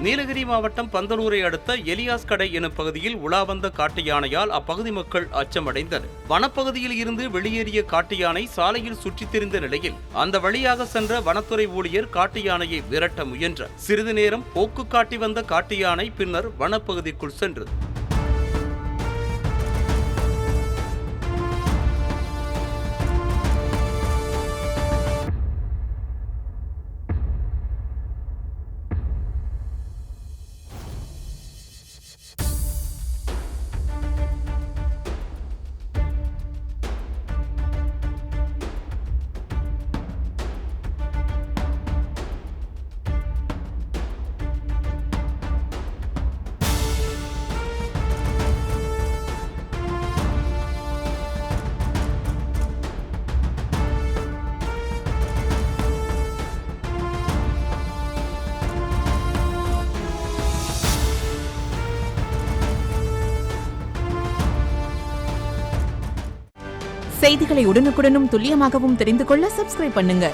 நீலகிரி மாவட்டம் பந்தலூரை அடுத்த எலியாஸ் கடை எனும் பகுதியில் உலா வந்த காட்டு யானையால் அப்பகுதி மக்கள் அச்சமடைந்தனர். வனப்பகுதியில் இருந்து வெளியேறிய காட்டு யானை சாலையில் சுற்றித் திரிந்த நிலையில் அந்த வழியாக சென்ற வனத்துறை ஊழியர் காட்டு யானையை விரட்ட முயன்றார். சிறிது நேரம் போக்கு காட்டி வந்த காட்டு யானை பின்னர் வனப்பகுதிக்குள் சென்றது. செய்திகளை உடனுக்குடனும் துல்லியமாகவும் தெரிந்து கொள்ள சப்ஸ்கிரைப் பண்ணுங்க.